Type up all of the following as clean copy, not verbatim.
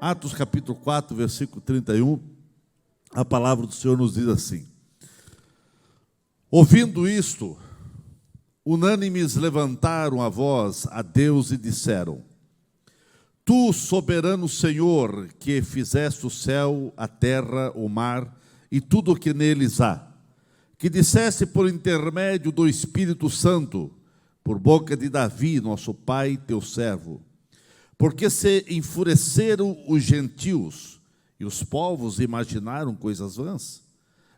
Atos capítulo 4, versículo 31, a palavra do Senhor nos diz assim: ouvindo isto, unânimes levantaram a voz a Deus e disseram: Tu, soberano Senhor, que fizeste o céu, a terra, o mar e tudo o que neles há, que disseste por intermédio do Espírito Santo, por boca de Davi, nosso pai, teu servo, porque se enfureceram os gentios e os povos imaginaram coisas vãs.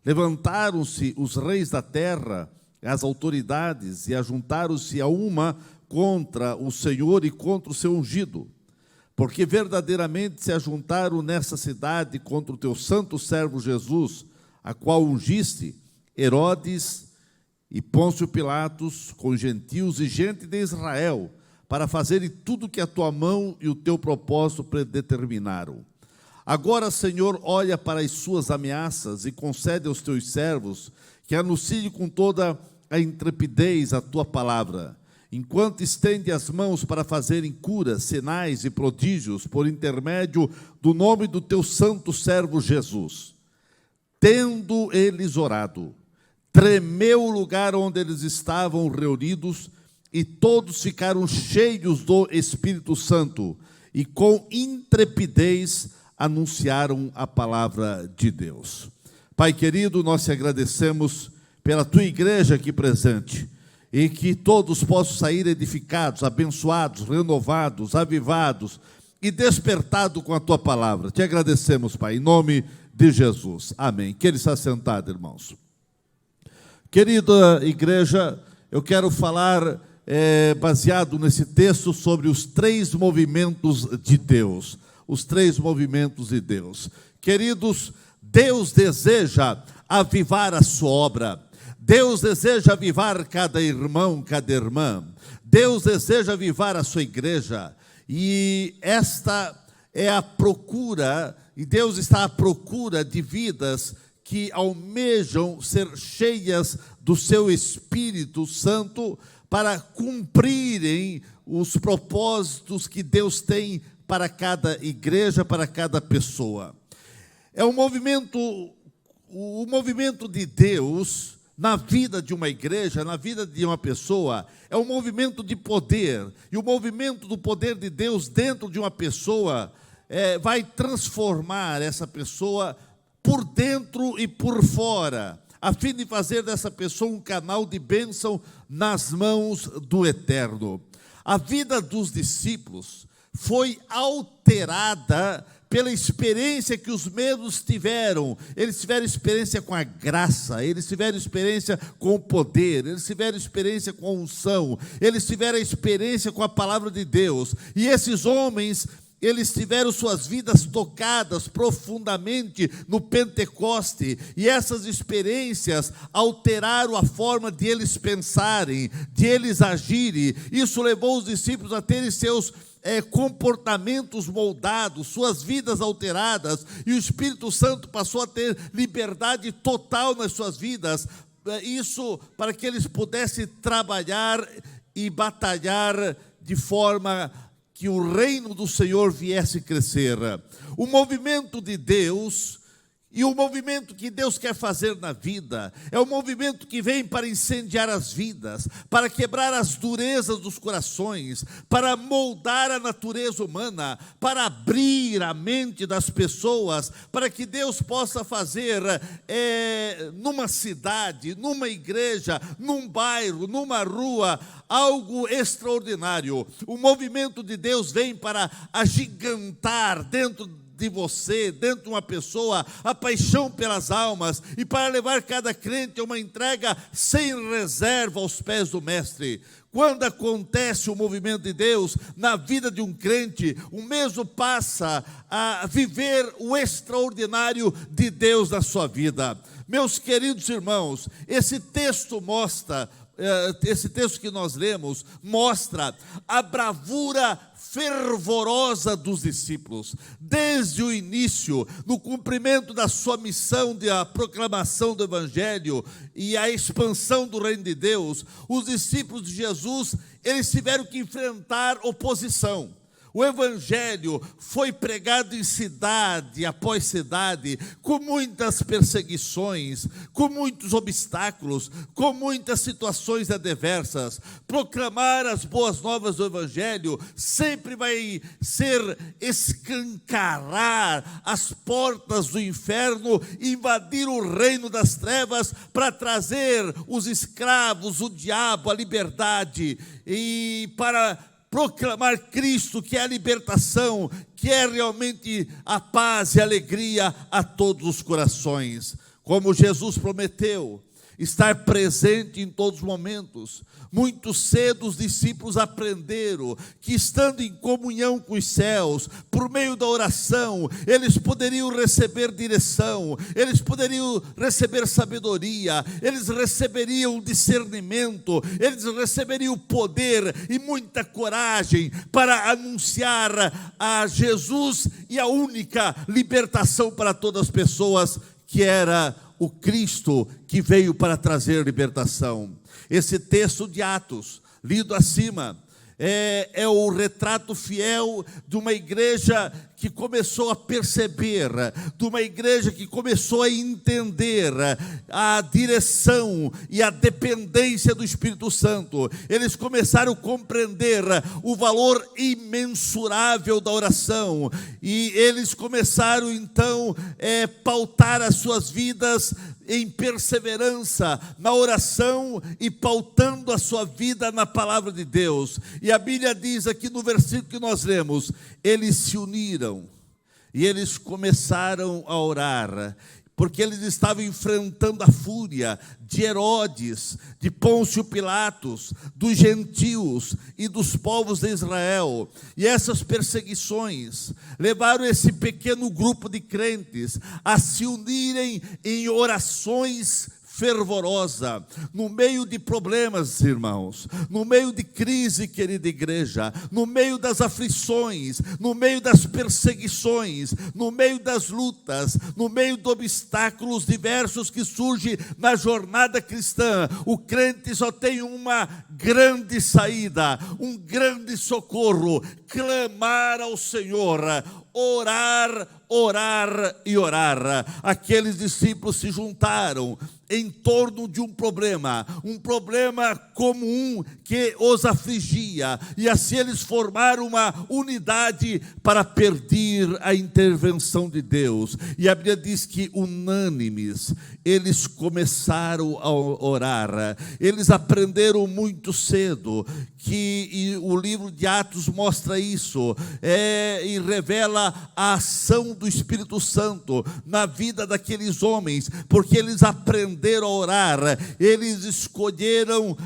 Levantaram-se os reis da terra, as autoridades, e ajuntaram-se a uma contra o Senhor e contra o seu ungido. Porque verdadeiramente se ajuntaram nessa cidade contra o teu santo servo Jesus, a qual ungiste, Herodes e Pôncio Pilatos, com gentios e gente de Israel, para fazerem tudo que a tua mão e o teu propósito predeterminaram. Agora, Senhor, olha para as suas ameaças e concede aos teus servos que anunciem com toda a intrepidez a tua palavra, enquanto estende as mãos para fazerem curas, sinais e prodígios por intermédio do nome do teu santo servo Jesus. Tendo eles orado, tremeu o lugar onde eles estavam reunidos, e todos ficaram cheios do Espírito Santo, e com intrepidez anunciaram a palavra de Deus. Pai querido, nós te agradecemos pela tua igreja aqui presente, e que todos possam sair edificados, abençoados, renovados, avivados e despertados com a tua palavra. Te agradecemos, Pai, em nome de Jesus. Amém. Queira estar sentado, irmãos. Querida igreja, eu quero falar baseado nesse texto sobre os três movimentos de Deus. Os três movimentos de Deus. Queridos, Deus deseja avivar a sua obra. Deus deseja avivar cada irmão, cada irmã. Deus deseja avivar a sua igreja. E esta é a procura, e Deus está à procura de vidas que almejam ser cheias do seu Espírito Santo para cumprirem os propósitos que Deus tem para cada igreja, para cada pessoa. É o movimento de Deus na vida de uma igreja, na vida de uma pessoa, é um movimento de poder. E o movimento do poder de Deus dentro de uma pessoa vai transformar essa pessoa por dentro e por fora, a fim de fazer dessa pessoa um canal de bênção nas mãos do Eterno. A vida dos discípulos foi alterada pela experiência que os mesmos tiveram. Eles tiveram experiência com a graça, eles tiveram experiência com o poder, eles tiveram experiência com a unção, eles tiveram experiência com a palavra de Deus. E esses homens, eles tiveram suas vidas tocadas profundamente no Pentecoste, e essas experiências alteraram a forma de eles pensarem, de eles agirem. Isso levou os discípulos a terem seus comportamentos moldados, suas vidas alteradas, e o Espírito Santo passou a ter liberdade total nas suas vidas. Isso para que eles pudessem trabalhar e batalhar de forma que o reino do Senhor viesse crescer. O movimento de Deus e o movimento que Deus quer fazer na vida é um movimento que vem para incendiar as vidas, para quebrar as durezas dos corações, para moldar a natureza humana, para abrir a mente das pessoas, para que Deus possa fazer numa cidade, numa igreja, num bairro, numa rua, algo extraordinário. O movimento de Deus vem para agigantar dentro de você, dentro de uma pessoa, a paixão pelas almas, e para levar cada crente a uma entrega sem reserva aos pés do Mestre. Quando acontece o movimento de Deus na vida de um crente, o mesmo passa a viver o extraordinário de Deus na sua vida. Meus queridos irmãos, esse texto que nós lemos mostra a bravura fervorosa dos discípulos. Desde o início, no cumprimento da sua missão de a proclamação do Evangelho e a expansão do reino de Deus, os discípulos de Jesus, eles tiveram que enfrentar oposição. O evangelho foi pregado em cidade após cidade, com muitas perseguições, com muitos obstáculos, com muitas situações adversas. Proclamar as boas novas do evangelho sempre vai ser escancarar as portas do inferno, invadir o reino das trevas para trazer os escravos, o diabo, a liberdade, e para proclamar Cristo, que é a libertação, que é realmente a paz e a alegria a todos os corações. Como Jesus prometeu, estar presente em todos os momentos. Muito cedo os discípulos aprenderam que, estando em comunhão com os céus, por meio da oração, eles poderiam receber direção, eles poderiam receber sabedoria, eles receberiam discernimento, eles receberiam poder e muita coragem para anunciar a Jesus e a única libertação para todas as pessoas, que era o Cristo que veio para trazer libertação. Esse texto de Atos, lido acima, é o retrato fiel de uma igreja que começou a perceber, de uma igreja que começou a entender a direção e a dependência do Espírito Santo. Eles começaram a compreender o valor imensurável da oração, e eles começaram então a pautar as suas vidas em perseverança na oração e pautando a sua vida na palavra de Deus. E a Bíblia diz aqui no versículo que nós lemos: eles se uniram e eles começaram a orar, porque eles estavam enfrentando a fúria de Herodes, de Pôncio Pilatos, dos gentios e dos povos de Israel. E essas perseguições levaram esse pequeno grupo de crentes a se unirem em orações fervorosa, no meio de problemas, irmãos, no meio de crise, querida igreja, no meio das aflições, no meio das perseguições, no meio das lutas, no meio de obstáculos diversos que surgem na jornada cristã. O crente só tem uma grande saída, um grande socorro: clamar ao Senhor, orar, orar e orar. Aqueles discípulos se juntaram em torno de um problema comum que os afligia, e assim eles formaram uma unidade para pedir a intervenção de Deus. E a Bíblia diz que, unânimes, eles começaram a orar. Eles aprenderam muito cedo, e o livro de Atos mostra isso, e revela a ação do Espírito Santo na vida daqueles homens, porque eles aprenderam a orar, eles escolheram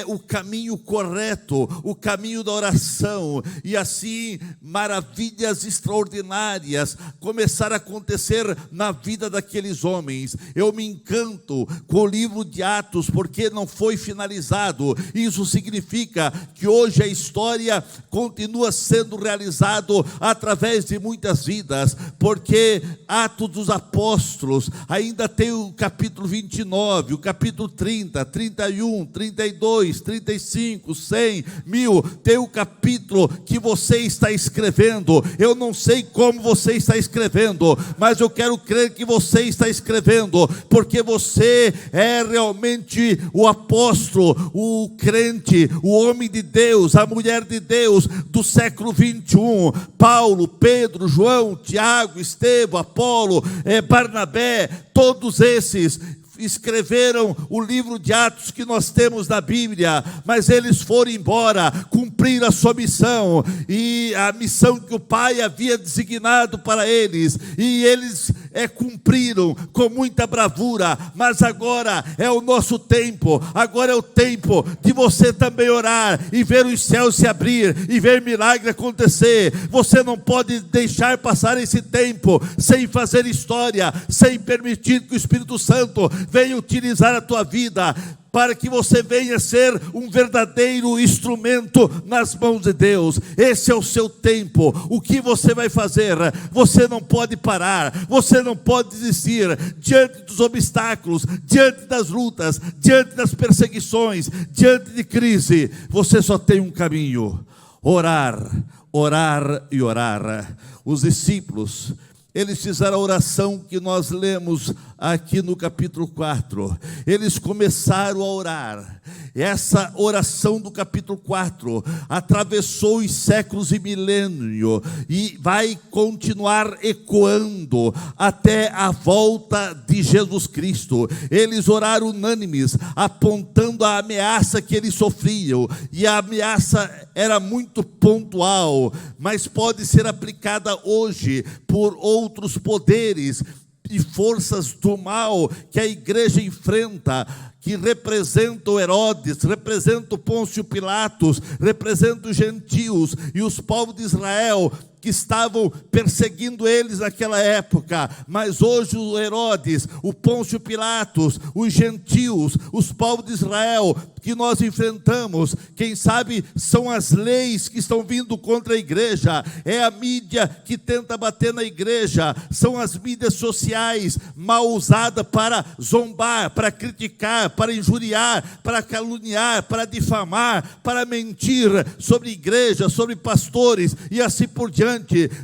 o caminho correto, o caminho da oração, e assim maravilhas extraordinárias começaram a acontecer na vida daqueles homens. Eu me encanto com o livro de Atos, porque não foi finalizado. Isso significa que hoje a história continua sendo realizado através de muitas vidas, porque Atos dos Apóstolos ainda tem o capítulo 29, o capítulo 30, 31, 32, 35, 100, 1000, tem o capítulo que você está escrevendo. Eu não sei como você está escrevendo, mas eu quero crer que você está escrevendo, porque você é realmente o apóstolo, o crente, o homem de Deus, a mulher de Deus do século 21. Paulo, Pedro, João, Tiago, Estevão, Apolo, Barnabé, todos esses escreveram o livro de Atos que nós temos na Bíblia, mas eles foram embora, cumpriram a sua missão, e a missão que o Pai havia designado para eles, e eles cumpriram com muita bravura. Mas agora é o nosso tempo, agora é o tempo de você também orar e ver os céus se abrir e ver milagre acontecer. Você não pode deixar passar esse tempo sem fazer história, sem permitir que o Espírito Santo venha utilizar a tua vida, para que você venha ser um verdadeiro instrumento nas mãos de Deus. Esse é o seu tempo. O que você vai fazer? Você não pode parar, você não pode desistir diante dos obstáculos, diante das lutas, diante das perseguições, diante de crise. Você só tem um caminho: orar, orar e orar. Os discípulos, eles fizeram a oração que nós lemos aqui no capítulo 4. Eles começaram a orar. Essa oração do capítulo 4 atravessou os séculos e milênio e vai continuar ecoando até a volta de Jesus Cristo. Eles oraram unânimes, apontando a ameaça que eles sofriam, e a ameaça era muito pontual, mas pode ser aplicada hoje por outros poderes e forças do mal que a igreja enfrenta, que representam Herodes, representam Pôncio Pilatos, representam os gentios e os povos de Israel, que estavam perseguindo eles naquela época. Mas hoje o Herodes, o Pôncio Pilatos, os gentios, os povos de Israel que nós enfrentamos, quem sabe são as leis que estão vindo contra a igreja, é a mídia que tenta bater na igreja, são as mídias sociais mal usadas para zombar, para criticar, para injuriar, para caluniar, para difamar, para mentir sobre igreja, sobre pastores e assim por diante.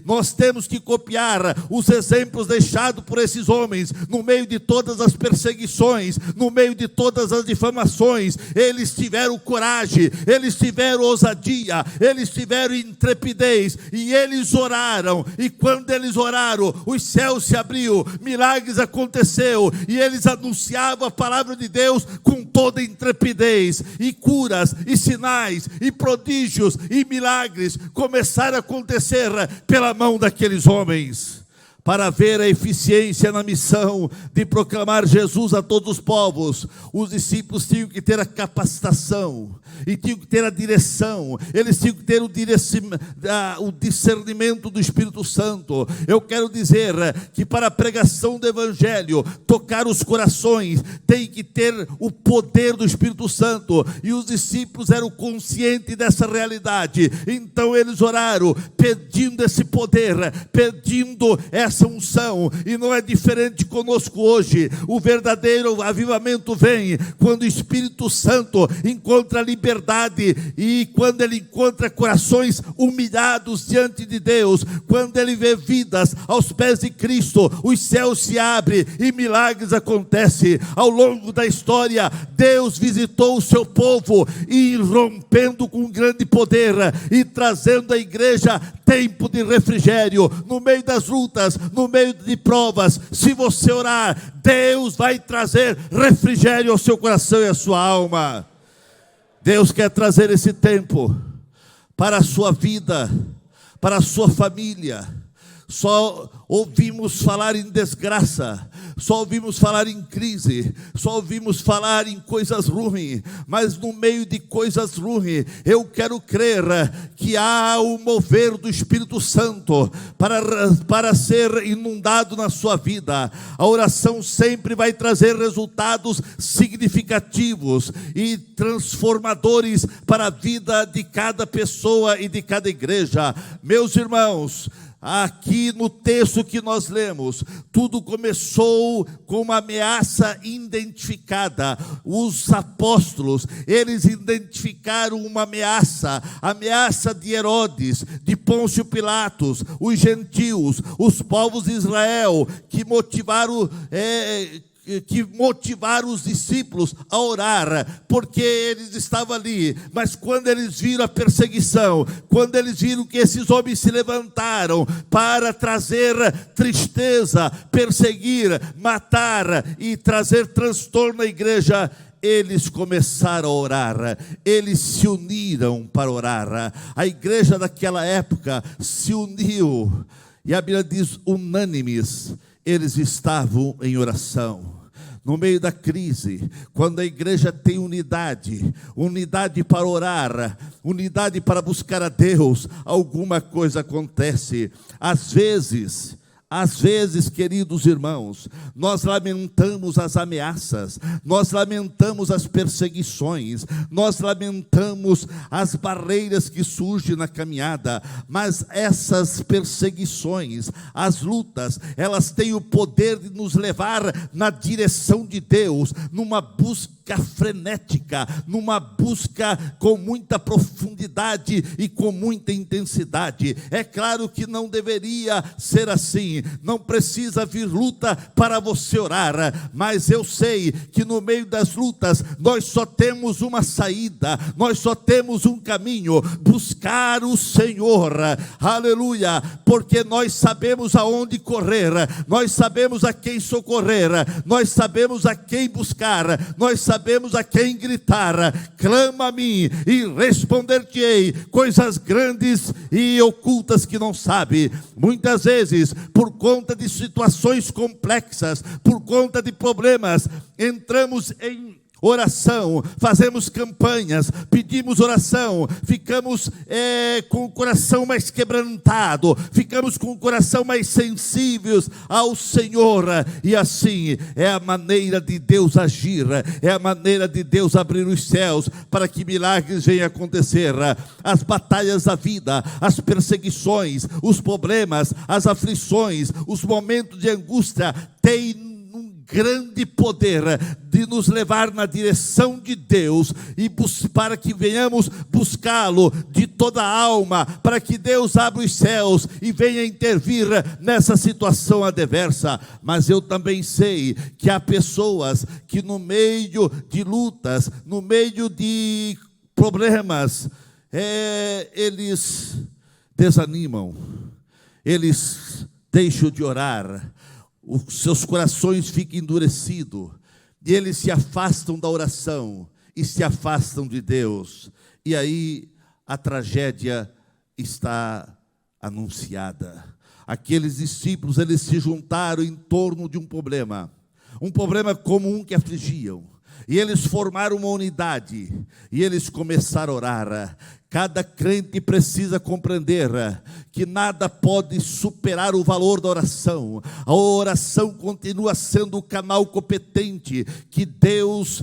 Nós temos que copiar os exemplos deixados por esses homens no meio de todas as perseguições, no meio de todas as difamações. Eles tiveram coragem, eles tiveram ousadia, eles tiveram intrepidez e eles oraram. E quando eles oraram, os céus se abriu, milagres aconteceu e eles anunciavam a palavra de Deus com toda intrepidez, e curas, e sinais, e prodígios, e milagres começaram a acontecer pela mão daqueles homens. Para ver a eficiência na missão de proclamar Jesus a todos os povos, os discípulos tinham que ter a capacitação, e tinham que ter a direção, eles tinham que ter o discernimento do Espírito Santo. Eu quero dizer que para a pregação do Evangelho, tocar os corações, tem que ter o poder do Espírito Santo, e os discípulos eram conscientes dessa realidade. Então eles oraram, pedindo esse poder, pedindo essa unção, e não é diferente conosco hoje. O verdadeiro avivamento vem quando o Espírito Santo encontra liberdade, e quando ele encontra corações humilhados diante de Deus, quando ele vê vidas aos pés de Cristo, os céus se abrem e milagres acontecem. Ao longo da história, Deus visitou o seu povo, e rompendo com grande poder e trazendo à igreja tempo de refrigério no meio das lutas, no meio de provas. Se você orar, Deus vai trazer refrigério ao seu coração e à sua alma. Deus quer trazer esse tempo para a sua vida, para a sua família. Só ouvimos falar em desgraça, só ouvimos falar em crise, só ouvimos falar em coisas ruins, mas no meio de coisas ruins, eu quero crer que há o mover do Espírito Santo para ser inundado na sua vida. A oração sempre vai trazer resultados significativos e transformadores para a vida de cada pessoa e de cada igreja. Meus irmãos, aqui no texto que nós lemos, tudo começou com uma ameaça identificada. Os apóstolos, eles identificaram uma ameaça de Herodes, de Pôncio Pilatos, os gentios, os povos de Israel, que motivaram os discípulos a orar, porque eles estavam ali. Mas quando eles viram a perseguição, quando eles viram que esses homens se levantaram para trazer tristeza, perseguir, matar e trazer transtorno à igreja, eles começaram a orar, eles se uniram para orar. A igreja daquela época se uniu, e a Bíblia diz unânimes, eles estavam em oração. No meio da crise, quando a igreja tem unidade para orar, unidade para buscar a Deus, alguma coisa acontece. Às vezes, queridos irmãos, nós lamentamos as ameaças, nós lamentamos as perseguições, nós lamentamos as barreiras que surgem na caminhada, mas essas perseguições, as lutas, elas têm o poder de nos levar na direção de Deus, numa busca busca frenética, numa busca com muita profundidade e com muita intensidade. É claro que não deveria ser assim, não precisa vir luta para você orar, mas eu sei que no meio das lutas nós só temos uma saída, nós só temos um caminho: buscar o Senhor, aleluia, porque nós sabemos aonde correr, nós sabemos a quem socorrer, nós sabemos a quem buscar, nós sabemos a quem gritar. Clama a mim e responder-te-ei coisas grandes e ocultas que não sabe. Muitas vezes, por conta de situações complexas, por conta de problemas, entramos em oração, fazemos campanhas, pedimos oração, ficamos com o coração mais quebrantado, ficamos com o coração mais sensíveis ao Senhor, e assim é a maneira de Deus agir, é a maneira de Deus abrir os céus para que milagres venham acontecer. As batalhas da vida, as perseguições, os problemas, as aflições, os momentos de angústia têm grande poder de nos levar na direção de Deus, e para que venhamos buscá-lo de toda a alma, para que Deus abra os céus e venha intervir nessa situação adversa. Mas eu também sei que há pessoas que no meio de lutas, no meio de problemas, eles desanimam, eles deixam de orar, os seus corações ficam endurecidos, e eles se afastam da oração, e se afastam de Deus, e aí a tragédia está anunciada. Aqueles discípulos, eles se juntaram em torno de um problema comum que afligiam, e eles formaram uma unidade, e eles começaram a orar. Cada crente precisa compreender que nada pode superar o valor da oração. A oração continua sendo o canal competente, que Deus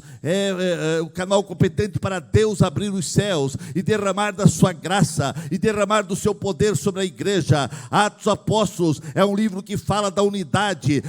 o canal competente para Deus abrir os céus e derramar da sua graça e derramar do seu poder sobre a igreja. Atos Apóstolos é um livro que fala da unidade.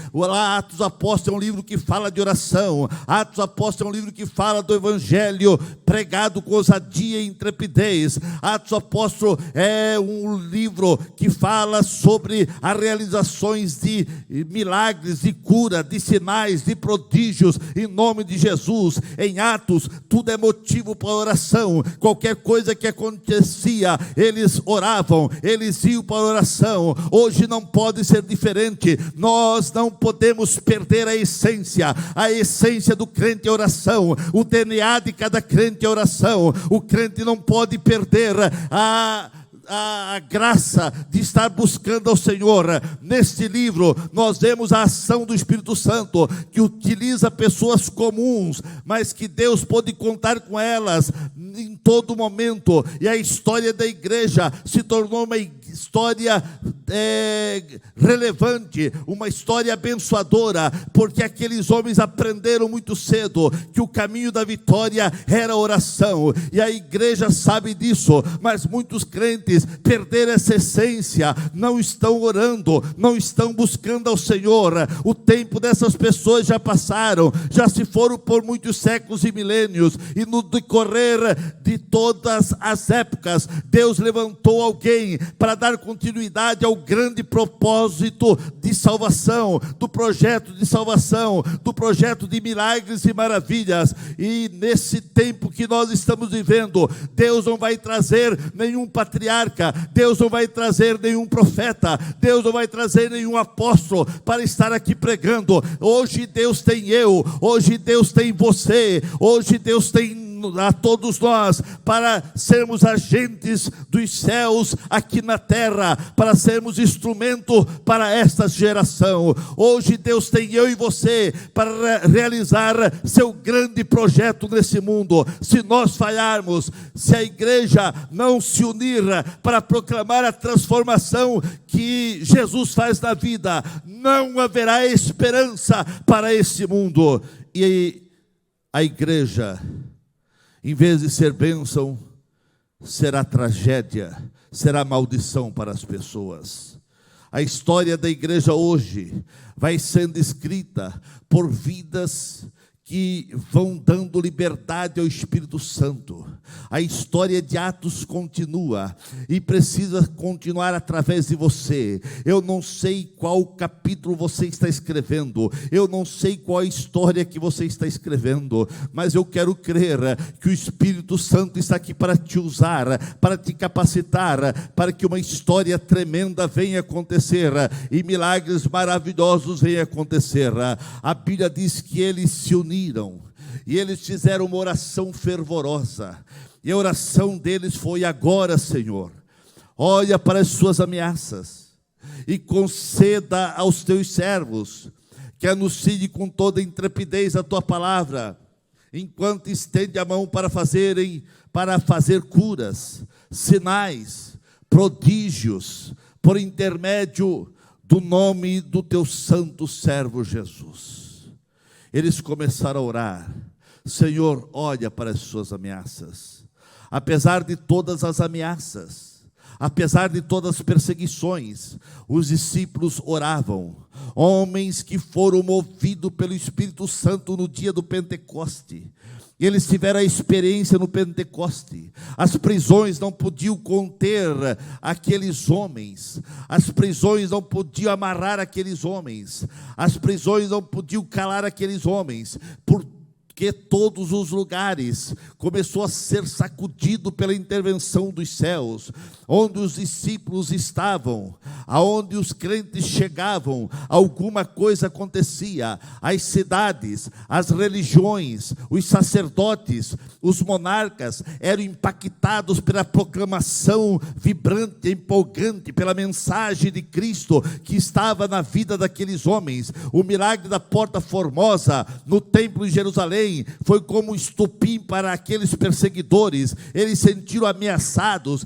Atos Apóstolos é um livro que fala de oração. Atos Apóstolos é um livro que fala do evangelho pregado com ousadia e intrepidez. Atos Apóstolos é um livro que fala sobre as realizações de milagres, de cura, de sinais, de prodígios, em nome de Jesus. Em Atos, tudo é motivo para oração. Qualquer coisa que acontecia, eles oravam, eles iam para a oração. Hoje não pode ser diferente. Nós não podemos perder a essência do crente é oração, o DNA de cada crente é oração. O crente não pode perder a graça de estar buscando ao Senhor. Neste livro nós vemos a ação do Espírito Santo, que utiliza pessoas comuns, mas que Deus pode contar com elas em todo momento, e a história da igreja se tornou uma história relevante, uma história abençoadora, porque aqueles homens aprenderam muito cedo que o caminho da vitória era a oração, e a igreja sabe disso, mas muitos crentes perderam essa essência, não estão orando, não estão buscando ao Senhor. O tempo dessas pessoas já passaram, já se foram por muitos séculos e milênios, e no decorrer de todas as épocas, Deus levantou alguém para dar continuidade ao grande propósito de salvação, do projeto de salvação, do projeto de milagres e maravilhas. E nesse tempo que nós estamos vivendo, Deus não vai trazer nenhum patriarca, Deus não vai trazer nenhum profeta, Deus não vai trazer nenhum apóstolo para estar aqui pregando. Hoje Deus tem eu, hoje Deus tem você, hoje Deus tem a todos nós, para sermos agentes dos céus aqui na terra, para sermos instrumento para esta geração. Hoje Deus tem eu e você para realizar seu grande projeto nesse mundo. Se nós falharmos, se a igreja não se unir para proclamar a transformação que Jesus faz na vida, não haverá esperança para esse mundo. E a igreja, em vez de ser bênção, será tragédia, será maldição para as pessoas. A história da igreja hoje vai sendo escrita por vidas que vão dando liberdade ao Espírito Santo. A história de Atos continua e precisa continuar através de você. Eu não sei qual capítulo você está escrevendo, eu não sei qual a história que você está escrevendo, mas eu quero crer que o Espírito Santo está aqui para te usar, para te capacitar, para que uma história tremenda venha acontecer e milagres maravilhosos venham acontecer. A Bíblia diz que eles se uniram e eles fizeram uma oração fervorosa, e a oração deles foi: agora, Senhor, olha para as suas ameaças e conceda aos teus servos que anunciem com toda intrepidez a tua palavra, enquanto estende a mão para fazer curas, sinais, prodígios, por intermédio do nome do teu santo servo Jesus. Eles começaram a orar: Senhor, olha para as suas ameaças. Apesar de todas as ameaças, apesar de todas as perseguições, os discípulos oravam. Homens que foram movidos pelo Espírito Santo no dia do Pentecoste. Eles tiveram a experiência no Pentecoste. As prisões não podiam conter aqueles homens. As prisões não podiam amarrar aqueles homens. As prisões não podiam calar aqueles homens. Porque todos os lugares começou a ser sacudido pela intervenção dos céus. Onde os discípulos estavam, aonde os crentes chegavam, alguma coisa acontecia. As cidades, as religiões, os sacerdotes, os monarcas eram impactados pela proclamação vibrante, empolgante, pela mensagem de Cristo que estava na vida daqueles homens. O milagre da Porta Formosa no templo de Jerusalém foi como um estopim para aqueles perseguidores. Eles se sentiram ameaçados.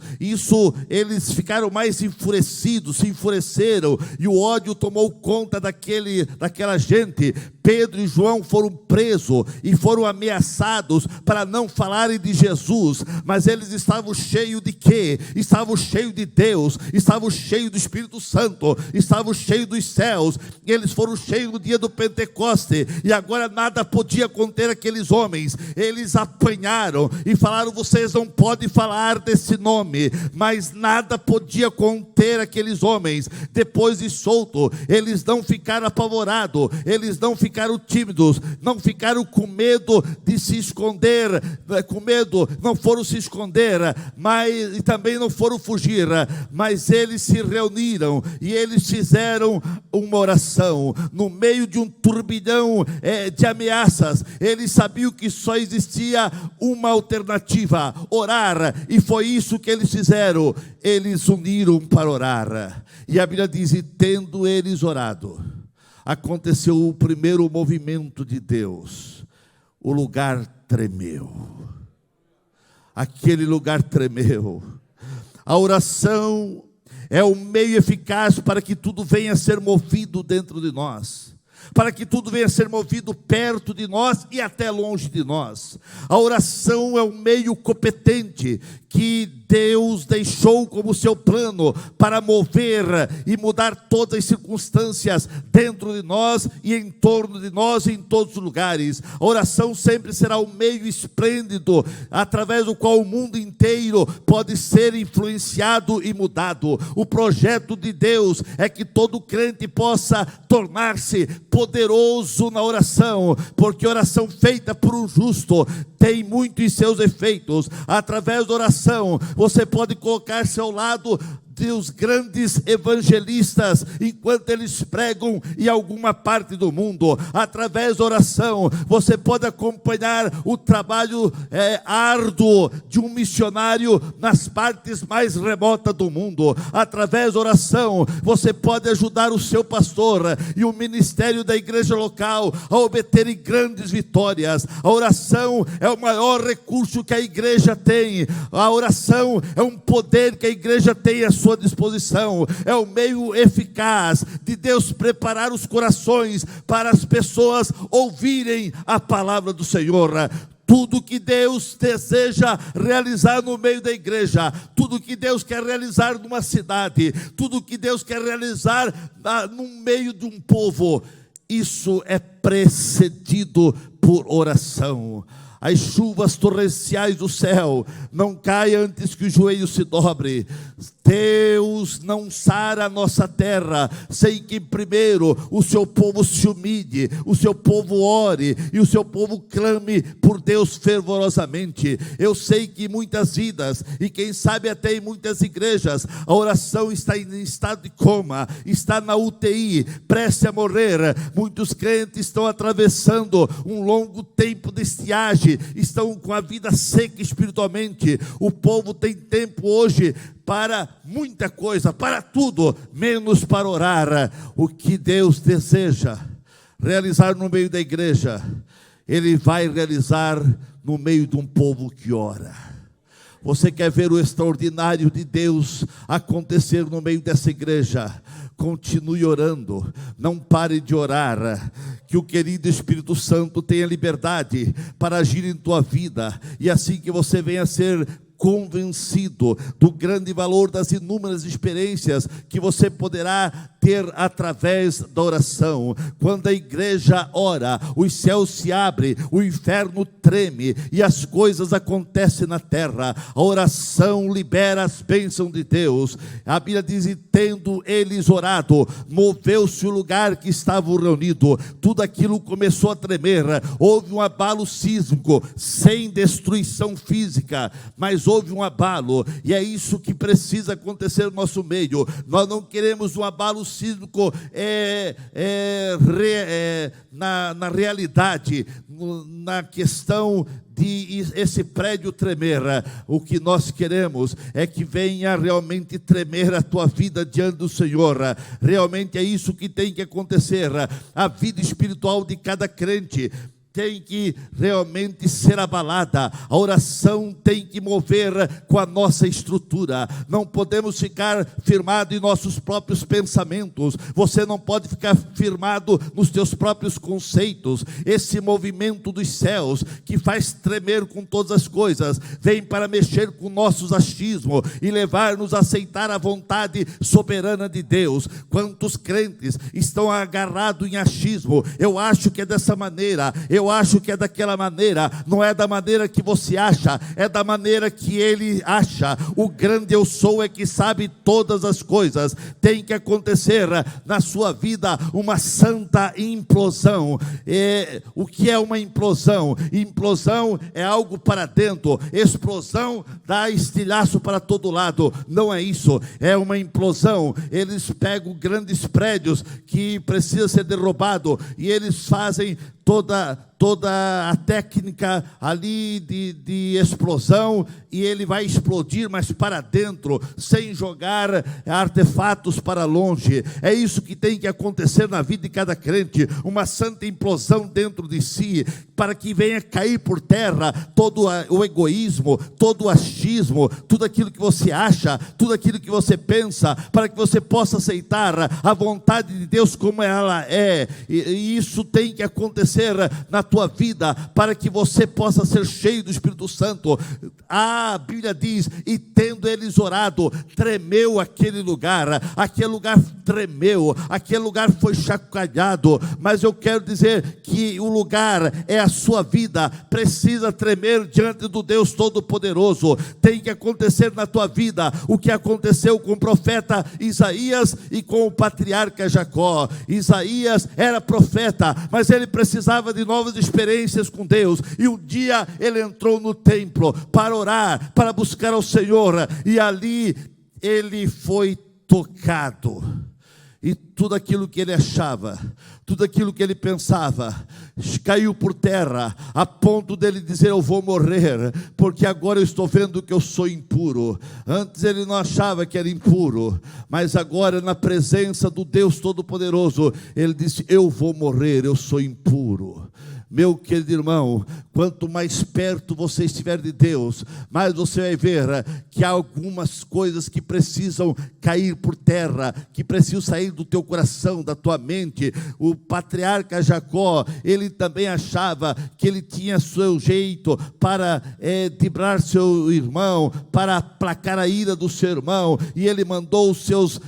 Eles ficaram mais enfurecidos, se enfureceram, e o ódio tomou conta daquela gente. Pedro e João foram presos e foram ameaçados para não falarem de Jesus, mas eles estavam cheios de quê? Estavam cheios de Deus, estavam cheios do Espírito Santo, estavam cheios dos céus. Eles foram cheios no dia do Pentecoste, e agora nada podia conter aqueles homens. Eles apanharam e falaram: vocês não podem falar desse nome, mas nada podia conter aqueles homens. Depois de solto, eles não ficaram apavorados, eles não ficaram tímidos, não ficaram com medo de se esconder, não foram se esconder, e também não foram fugir, mas eles se reuniram e eles fizeram uma oração no meio de um turbilhão de ameaças. Eles sabiam que só existia uma alternativa: orar, e foi isso que eles fizeram. Eles uniram para orar, e a Bíblia diz: e tendo eles orado, aconteceu o primeiro movimento de Deus. O lugar tremeu. Aquele lugar tremeu. A oração é o meio eficaz para que tudo venha a ser movido dentro de nós, para que tudo venha a ser movido perto de nós e até longe de nós. A oração é um meio competente que Deus deixou como seu plano para mover e mudar todas as circunstâncias dentro de nós e em torno de nós e em todos os lugares. A oração sempre será um meio esplêndido através do qual o mundo inteiro pode ser influenciado e mudado. O projeto de Deus é que todo crente possa tornar-se poderoso na oração, porque a oração feita por um justo tem muito em seus efeitos. Através da oração, você pode colocar-se ao lado dos grandes evangelistas enquanto eles pregam em alguma parte do mundo. Através da oração, você pode acompanhar o trabalho árduo de um missionário nas partes mais remotas do mundo. Através da oração, você pode ajudar o seu pastor e o ministério da igreja local a obterem grandes vitórias. A oração é o maior recurso que a igreja tem. A oração é um poder que a igreja tem à sua disposição. É o meio eficaz de Deus preparar os corações para as pessoas ouvirem a palavra do Senhor. Tudo que Deus deseja realizar no meio da igreja, tudo que Deus quer realizar numa cidade, tudo que Deus quer realizar no meio de um povo, isso é precedido por oração. As chuvas torrenciais do céu não caem antes que o joelho se dobre. Deus não sara a nossa terra sem que primeiro o seu povo se humilhe, o seu povo ore e o seu povo clame por Deus fervorosamente. Eu sei que muitas vidas, e quem sabe até em muitas igrejas, a oração está em estado de coma, está na UTI, prestes a morrer. Muitos crentes estão atravessando um longo tempo de estiagem, estão com a vida seca espiritualmente. O povo tem tempo hoje para muita coisa, para tudo, menos para orar. O que Deus deseja realizar no meio da igreja, Ele vai realizar no meio de um povo que ora. Você quer ver o extraordinário de Deus acontecer no meio dessa igreja? Continue orando, não pare de orar. Que o querido Espírito Santo tenha liberdade para agir em tua vida, e assim que você venha a ser convencido do grande valor das inúmeras experiências que você poderá ter através da oração. Quando a igreja ora, os céus se abrem, o inferno treme e as coisas acontecem na terra. A oração libera as bênçãos de Deus. A Bíblia diz: e tendo eles orado, moveu-se o lugar que estavam reunidos, tudo aquilo começou a tremer. Houve um abalo sísmico, sem destruição física, mas houve um abalo, e é isso que precisa acontecer no nosso meio. Nós não queremos um abalo sísmico na realidade, na questão de esse prédio tremer. O que nós queremos é que venha realmente tremer a tua vida diante do Senhor. Realmente é isso que tem que acontecer. A vida espiritual de cada crente tem que realmente ser abalada. A oração tem que mover com a nossa estrutura. Não podemos ficar firmado em nossos próprios pensamentos. Você não pode ficar firmado nos teus próprios conceitos. Esse movimento dos céus que faz tremer com todas as coisas vem para mexer com nossos achismos e levar-nos a aceitar a vontade soberana de Deus. Quantos crentes estão agarrados em achismo? Eu acho que é dessa maneira, eu acho que é daquela maneira. Não é da maneira que você acha, é da maneira que Ele acha. O grande eu sou é que sabe todas as coisas. Tem que acontecer na sua vida uma santa implosão. O que é uma implosão? Implosão é algo para dentro, explosão dá estilhaço para todo lado. Não é isso, é uma implosão. Eles pegam grandes prédios que precisam ser derrubados e eles fazem toda a técnica ali de explosão, e ele vai explodir, mas para dentro, sem jogar artefatos para longe. É isso que tem que acontecer na vida de cada crente, uma santa implosão dentro de si, para que venha cair por terra todo o egoísmo, todo o achismo, tudo aquilo que você acha, tudo aquilo que você pensa, para que você possa aceitar a vontade de Deus como ela é. E isso tem que acontecer na tua vida, para que você possa ser cheio do Espírito Santo. A Bíblia diz: e tendo eles orado, tremeu aquele lugar tremeu, aquele lugar foi chacoalhado. Mas eu quero dizer que o lugar é a sua vida, precisa tremer diante do Deus Todo-Poderoso. Tem que acontecer na tua vida o que aconteceu com o profeta Isaías e com o patriarca Jacó. Isaías era profeta, mas ele precisava de novas experiências com Deus, e um dia ele entrou no templo para orar, para buscar ao Senhor, e ali ele foi tocado, e tudo aquilo que ele achava, tudo aquilo que ele pensava, caiu por terra, a ponto dele dizer: eu vou morrer, porque agora eu estou vendo que eu sou impuro. Antes ele não achava que era impuro, mas agora, na presença do Deus Todo-Poderoso, ele disse: eu vou morrer, eu sou impuro. Meu querido irmão, quanto mais perto você estiver de Deus, mais você vai ver que há algumas coisas que precisam cair por terra, que precisam sair do teu coração, da tua mente. O patriarca Jacó, ele também achava que ele tinha seu jeito para driblar seu irmão, para aplacar a ira do seu irmão, e ele mandou os seus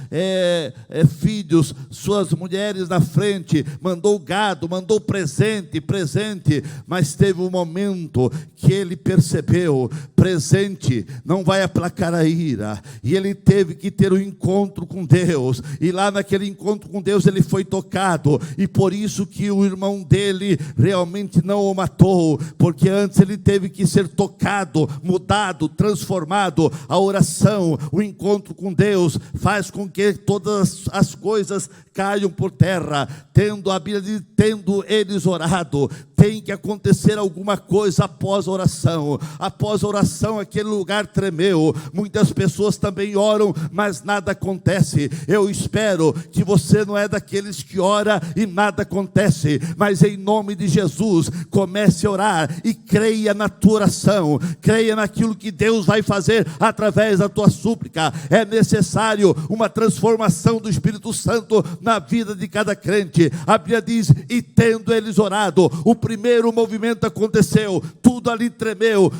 filhos, suas mulheres na frente, mandou gado, mandou presente presente, mas teve um momento que ele percebeu, presente não vai aplacar a ira, e ele teve que ter um encontro com Deus, e lá naquele encontro com Deus ele foi tocado, e por isso que o irmão dele realmente não o matou, porque antes ele teve que ser tocado, mudado, transformado. A oração, o encontro com Deus faz com que todas as coisas caiam por terra. Tendo a Bíblia diz, tendo eles orado, tem que acontecer alguma coisa após a oração. Após a oração aquele lugar tremeu. Muitas pessoas também oram, mas nada acontece. Eu espero que você não é daqueles que ora e nada acontece, mas em nome de Jesus, comece a orar e creia na tua oração, creia naquilo que Deus vai fazer através da tua súplica. É necessário uma transformação do Espírito Santo na vida de cada crente. A Bíblia diz, e tendo eles orado, o primeiro movimento aconteceu, tudo ali tremeu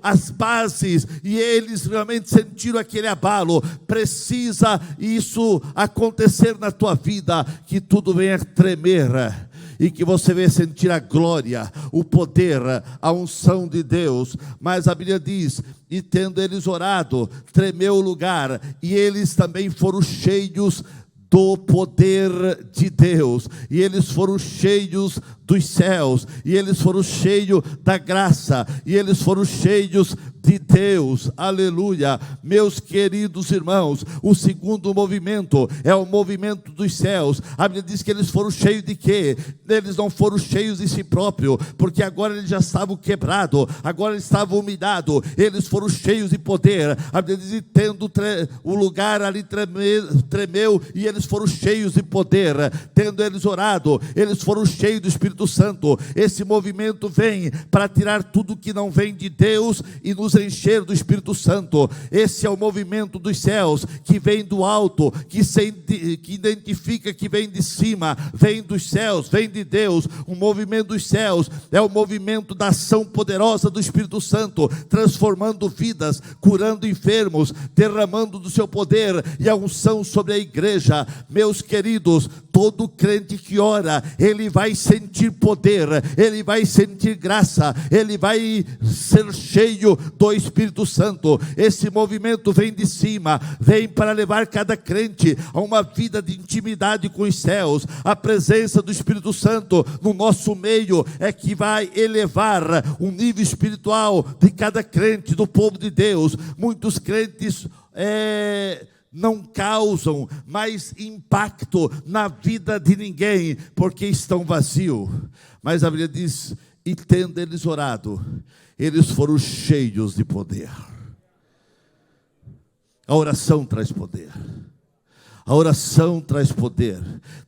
as bases, e eles realmente sentiram aquele abalo. Precisa isso acontecer na tua vida, que tudo venha tremer, e que você venha sentir a glória, o poder, a unção de Deus. Mas a Bíblia diz, e tendo eles orado, tremeu o lugar, e eles também foram cheios do poder de Deus, e eles foram cheios dos céus, e eles foram cheios da graça, e eles foram cheios de Deus. Aleluia. Meus queridos irmãos, o segundo movimento é o movimento dos céus. A Bíblia diz que eles foram cheios de quê? Eles não foram cheios de si próprio, porque agora eles já estavam quebrados, agora eles estavam humilhados, eles foram cheios de poder. A Bíblia diz, tendo o lugar ali tremeu, e eles foram cheios de poder. Tendo eles orado, eles foram cheios do Espírito Santo. Esse movimento vem para tirar tudo que não vem de Deus e nos encher do Espírito Santo. Esse é o movimento dos céus, que vem do alto, que identifica que vem de cima, vem dos céus, vem de Deus. O movimento dos céus é o movimento da ação poderosa do Espírito Santo, transformando vidas, curando enfermos, derramando do seu poder e a unção sobre a igreja. Meus queridos, todo crente que ora, ele vai sentir poder, ele vai sentir graça, ele vai ser cheio do Espírito Santo. Esse movimento vem de cima, vem para levar cada crente a uma vida de intimidade com os céus. A presença do Espírito Santo no nosso meio é que vai elevar o nível espiritual de cada crente, do povo de Deus. Muitos crentes não causam mais impacto na vida de ninguém, porque estão vazios. Mas a Bíblia diz, e tendo eles orado, eles foram cheios de poder. A oração traz poder. A oração traz poder.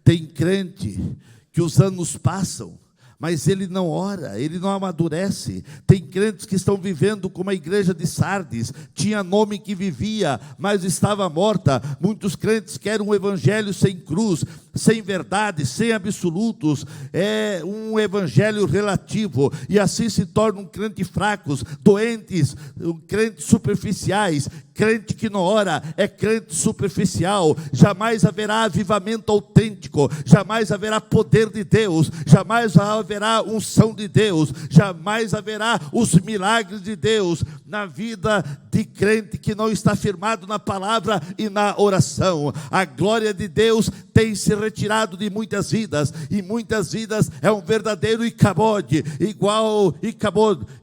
Tem crente que os anos passam, mas ele não ora, ele não amadurece. Tem crentes que estão vivendo como a igreja de Sardes, tinha nome que vivia, mas estava morta. Muitos crentes querem um evangelho sem cruz, sem verdade, sem absolutos. É um evangelho relativo, e assim se tornam crentes fracos, doentes, crentes superficiais. Crente que não ora é crente superficial. Jamais haverá avivamento autêntico, jamais haverá poder de Deus, jamais haverá unção de Deus, jamais haverá os milagres de Deus na vida de crente que não está firmado na palavra e na oração. A glória de Deus tem se retirado de muitas vidas, e muitas vidas é um verdadeiro Icabod,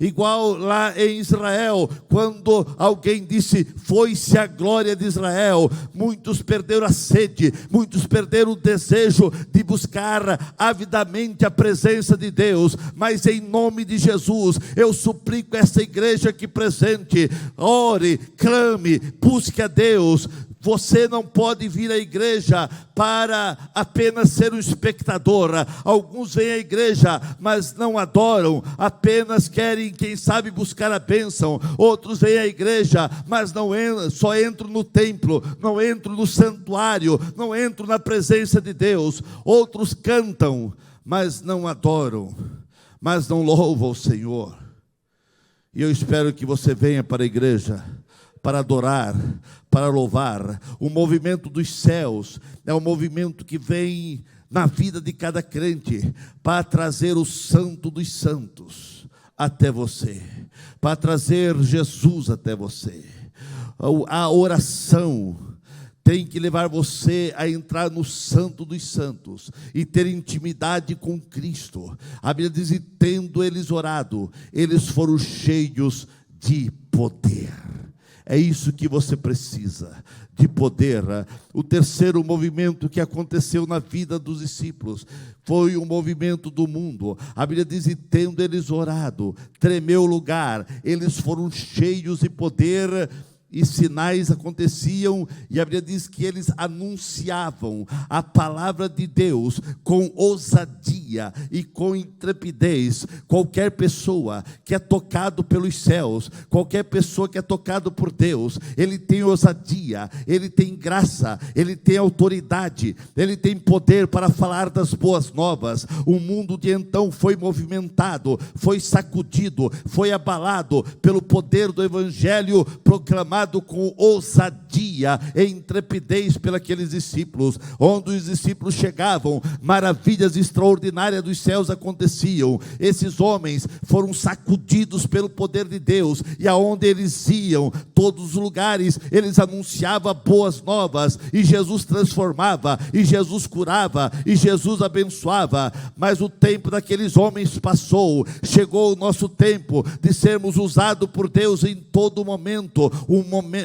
igual lá em Israel, quando alguém disse, foi-se a glória de Israel. Muitos perderam a sede, muitos perderam o desejo de buscar avidamente a presença de Deus. Mas em nome de Jesus, eu suplico essa igreja aqui presente, ore, clame, busque a Deus. Você não pode vir à igreja para apenas ser um espectador. Alguns vêm à igreja, mas não adoram, apenas querem, quem sabe, buscar a bênção. Outros vêm à igreja, mas só entram no templo, não entram no santuário, não entram na presença de Deus. Outros cantam, mas não adoram, mas não louvam o Senhor. E eu espero que você venha para a igreja para adorar, para louvar. O movimento dos céus é um movimento que vem na vida de cada crente, para trazer o Santo dos Santos até você, para trazer Jesus até você. A oração tem que levar você a entrar no Santo dos Santos e ter intimidade com Cristo. A Bíblia diz: e tendo eles orado, eles foram cheios de poder. É isso que você precisa, de poder. O terceiro movimento que aconteceu na vida dos discípulos foi o movimento do mundo. A Bíblia diz: e tendo eles orado, tremeu o lugar, eles foram cheios de poder, e sinais aconteciam, e a Bíblia diz que eles anunciavam a palavra de Deus com ousadia e com intrepidez. Qualquer pessoa que é tocado pelos céus, qualquer pessoa que é tocado por Deus, ele tem ousadia, ele tem graça, ele tem autoridade, ele tem poder para falar das boas novas. O mundo de então foi movimentado, foi sacudido, foi abalado pelo poder do Evangelho proclamado com ousadia e intrepidez pelos discípulos. Onde os discípulos chegavam, maravilhas extraordinárias dos céus aconteciam. Esses homens foram sacudidos pelo poder de Deus, e aonde eles iam, todos os lugares, eles anunciavam boas novas, e Jesus transformava, e Jesus curava, e Jesus abençoava. Mas o tempo daqueles homens passou. Chegou o nosso tempo de sermos usados por Deus em todo momento,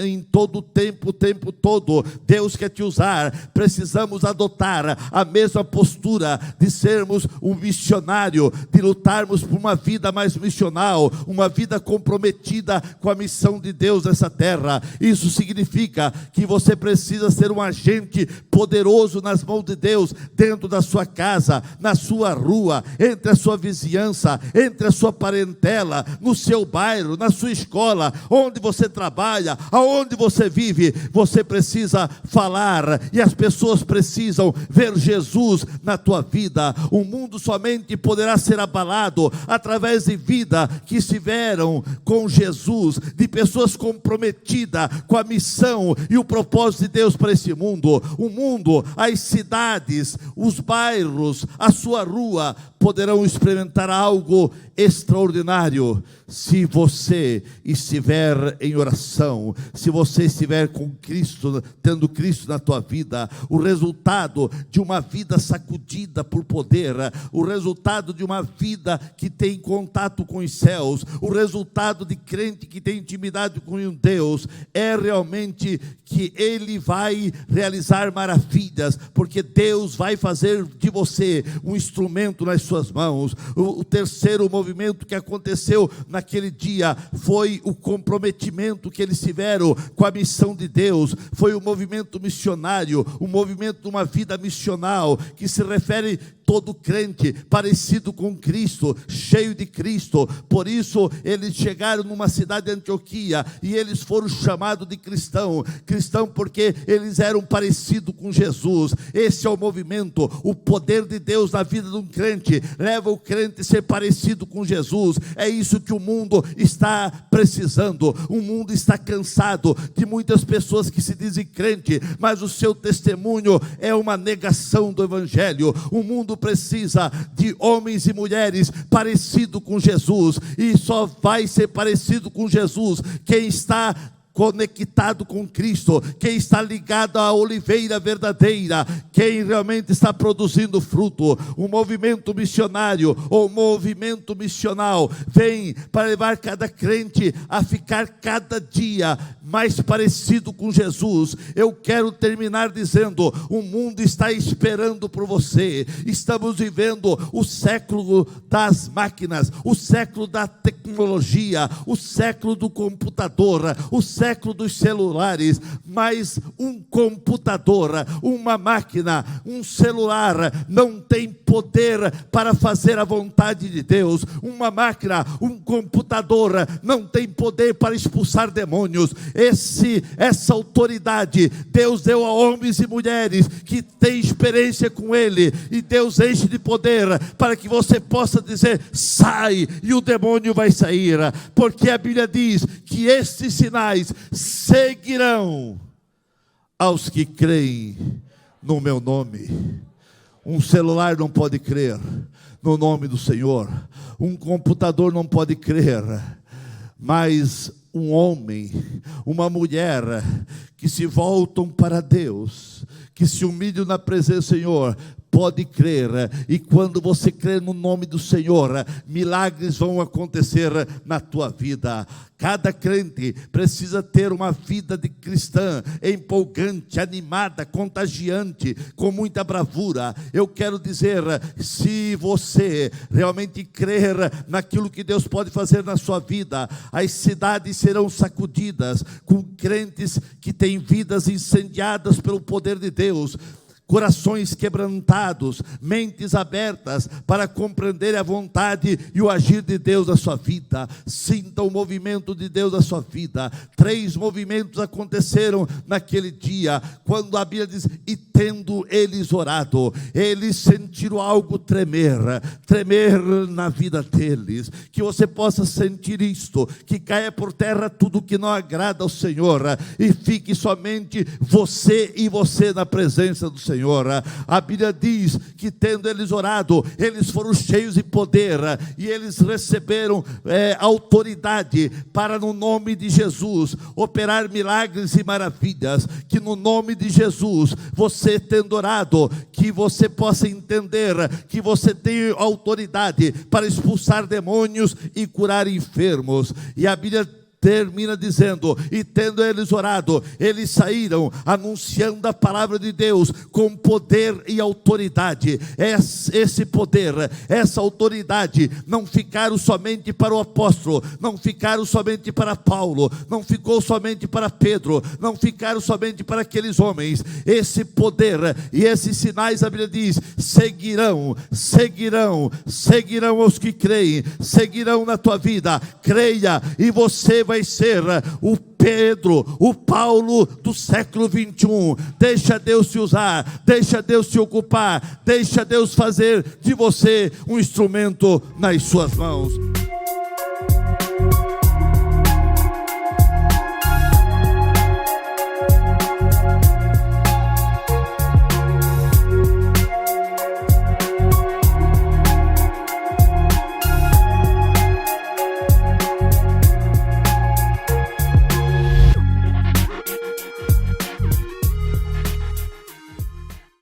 em todo tempo, o tempo todo. Deus quer te usar. Precisamos adotar a mesma postura de sermos um missionário, de lutarmos por uma vida mais missional, uma vida comprometida com a missão de Deus nessa terra. Isso significa que você precisa ser um agente poderoso nas mãos de Deus, dentro da sua casa, na sua rua, entre a sua vizinhança, entre a sua parentela, no seu bairro, na sua escola, onde você trabalha, aonde você vive. Você precisa falar, e as pessoas precisam ver Jesus na tua vida. O mundo somente poderá ser abalado através de vida que estiveram com Jesus, de pessoas comprometidas com a missão e o propósito de Deus para esse mundo. O mundo, as cidades, os bairros, a sua rua poderão experimentar algo extraordinário se você estiver em oração, se você estiver com Cristo, tendo Cristo na tua vida. O resultado de uma vida sacudida por poder, o resultado de uma vida que tem contato com os céus, o resultado de crente que tem intimidade com Deus, é realmente que Ele vai realizar maravilhas, porque Deus vai fazer de você um instrumento nas suas mãos. O terceiro movimento que aconteceu naquele dia foi o comprometimento que eles tiveram com a missão de Deus. Foi o movimento missionário, o movimento de uma vida missional, que se refere todo crente parecido com Cristo, cheio de Cristo. Por isso eles chegaram numa cidade de Antioquia, e eles foram chamados de cristão porque eles eram parecidos com Jesus. Esse é o movimento. O poder de Deus na vida de um crente leva o crente a ser parecido com Jesus. É isso que o mundo está precisando. O mundo está cansado de muitas pessoas que se dizem crente, mas o seu testemunho é uma negação do Evangelho. O mundo precisa de homens e mulheres parecidos com Jesus, e só vai ser parecido com Jesus quem está conectado com Cristo, quem está ligado à oliveira verdadeira, quem realmente está produzindo fruto. O movimento missionário, ou movimento missional, vem para levar cada crente a ficar cada dia mais parecido com Jesus. Eu quero terminar dizendo: o mundo está esperando por você. Estamos vivendo o século das máquinas, o século da tecnologia, o século do computador, o século dos celulares. Mas um computador, uma máquina, um celular não tem poder para fazer a vontade de Deus. Uma máquina, um computador não tem poder para expulsar demônios. Essa autoridade Deus deu a homens e mulheres que têm experiência com Ele, e Deus enche de poder para que você possa dizer: sai, e o demônio vai sair. Porque a Bíblia diz que estes sinais seguirão aos que creem no meu nome. Um celular não pode crer no nome do Senhor. Um computador não pode crer. Mas um homem, uma mulher que se voltam para Deus, que se humilham na presença do Senhor, pode crer. E quando você crê no nome do Senhor, milagres vão acontecer na tua vida. Cada crente precisa ter uma vida de cristã empolgante, animada, contagiante, com muita bravura. Eu quero dizer, se você realmente crer naquilo que Deus pode fazer na sua vida, as cidades serão sacudidas com crentes que têm vidas incendiadas pelo poder de Deus, corações quebrantados, mentes abertas para compreender a vontade e o agir de Deus na sua vida. Sinta o movimento de Deus na sua vida. 3 movimentos aconteceram naquele dia, quando a Bíblia diz: e tendo eles orado, eles sentiram algo tremer na vida deles. Que você possa sentir isto, que caia por terra tudo que não agrada ao Senhor, e fique somente você e você na presença do Senhor. A Bíblia diz que tendo eles orado, eles foram cheios de poder, e eles receberam autoridade para, no nome de Jesus, operar milagres e maravilhas. Que no nome de Jesus, você tendo orado, que você possa entender que você tem autoridade para expulsar demônios e curar enfermos. E a Bíblia termina dizendo: e tendo eles orado, eles saíram anunciando a palavra de Deus com poder e autoridade. Esse poder, essa autoridade não ficaram somente para o apóstolo, não ficaram somente para Paulo, não ficou somente para Pedro, não ficaram somente para aqueles homens. Esse poder e esses sinais, a Bíblia diz, seguirão aos que creem, seguirão na tua vida. Creia e você vai ser o Pedro, o Paulo do século 21. Deixa Deus te usar, deixa Deus te ocupar, deixa Deus fazer de você um instrumento nas suas mãos.